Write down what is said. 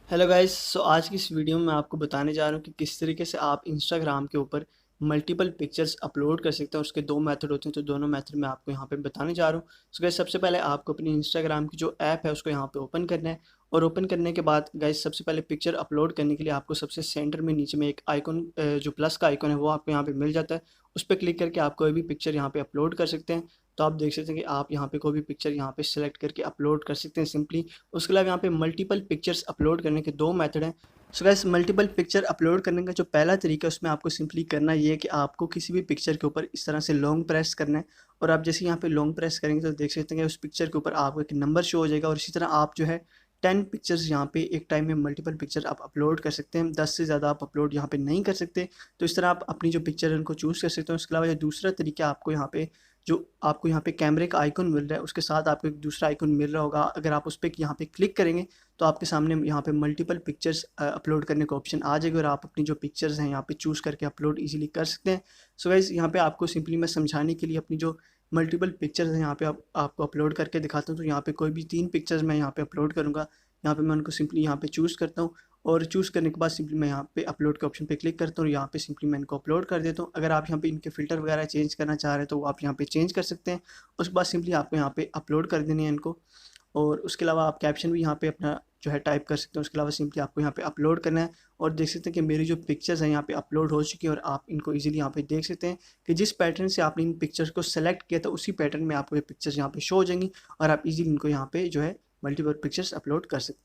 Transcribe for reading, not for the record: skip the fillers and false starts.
Hello guys. आज की इस वीडियो में मैं आपको बताने जा रहा हूँ कि किस तरीके से आप इंस्टाग्राम के ऊपर मल्टीपल पिक्चर्स अपलोड कर सकते हैं। उसके दो मेथड होते हैं, तो दोनों मेथड मैं आपको यहाँ पे बताने जा रहा हूँ। सो गाइस, सबसे पहले आपको अपनी इंस्टाग्राम की जो ऐप है उसको यहाँ पे ओपन करना है। और ओपन करने के बाद गाइस, सबसे पहले पिक्चर अपलोड करने के लिए आपको सबसे सेंटर में नीचे में एक आइकन, जो प्लस का आइकन है, वो आपको यहाँ पे मिल जाता है। उस पर क्लिक करके आप कोई भी पिक्चर यहाँ पे अपलोड कर सकते हैं। तो आप देख सकते हैं कि आप यहाँ पे कोई भी पिक्चर यहाँ पे सिलेक्ट करके अपलोड कर सकते हैं सिंपली। उसके अलावा यहाँ पे मल्टीपल पिक्चर्स अपलोड करने के दो मेथड हैं। So guys, multiple picture upload करने का जो पहला तरीका है उसमें आपको सिंपली करना ये है कि आपको किसी भी पिक्चर के ऊपर इस तरह से लॉन्ग प्रेस करना है। और आप जैसे यहाँ पे लॉन्ग प्रेस करेंगे तो देख सकते हैं कि उस पिक्चर के ऊपर आपको एक नंबर शो हो जाएगा। और इसी तरह आप जो है 10 पिक्चर्स यहाँ पे एक टाइम में मल्टीपल पिक्चर आप अपलोड कर सकते हैं। 10 से ज़्यादा आप अपलोड यहाँ पे नहीं कर सकते। तो इस तरह आप अपनी जो पिक्चर है उनको चूज़ कर सकते हैं। उसके अलावा जो दूसरा तरीका आपको यहाँ पे, जो आपको यहाँ पे कैमरे का आइकन मिल रहा है, उसके साथ आपको एक दूसरा आइकन मिल रहा होगा। अगर आप उस पर यहाँ पे क्लिक करेंगे तो आपके सामने यहाँ पे मल्टीपल पिक्चर्स अपलोड करने का ऑप्शन आ जाएगा। और आप अपनी जो पिक्चर्स हैं यहाँ पे चूज़ करके अपलोड इजीली कर सकते हैं। सो गाइस, यहाँ पे आपको सिंपली मैं समझाने के लिए अपनी जो मल्टीपल पिक्चर्स हैं यहाँ पे आपको अपलोड करके दिखाता हूँ। तो यहाँ पे कोई भी 3 पिक्चर्स मैं यहाँ पे अपलोड करूँगा। यहाँ पे मैं उनको सिंपली यहाँ पे चूज़ करता हूँ। और चूज़ करने के बाद सिंपली मैं यहाँ पे अपलोड के ऑप्शन पे क्लिक करता हूँ और यहाँ पे सिंपली मैं इनको अपलोड कर देता हूँ। अगर आप यहाँ पे इनके फ़िल्टर वगैरह चेंज करना चाह रहे हैं तो वो आप यहाँ पे चेंज कर सकते हैं। उसके बाद सिंपली आपको यहाँ पे अपलोड कर देनी है इनको। और उसके अलावा आप कैप्शन भी यहाँ पे अपना जो है टाइप कर सकते हैं। उसके अलावा सिंपली आपको यहाँ पे अपलोड करना है। और देख सकते हैं कि मेरी जो पिक्चर्स हैं यहाँ पे अपलोड हो चुकी हैं। और आप इनको इजीली यहाँ पे देख सकते हैं कि जिस पैटर्न से आपने इन पिक्चर्स को सेलेक्ट किया था उसी पैटर्न में आपको ये पिक्चर्स यहाँ पे शो हो जाएंगी। और आप इजीली इनको यहाँ पे जो है मल्टीपल पिक्चर्स अपलोड कर सकते हैं।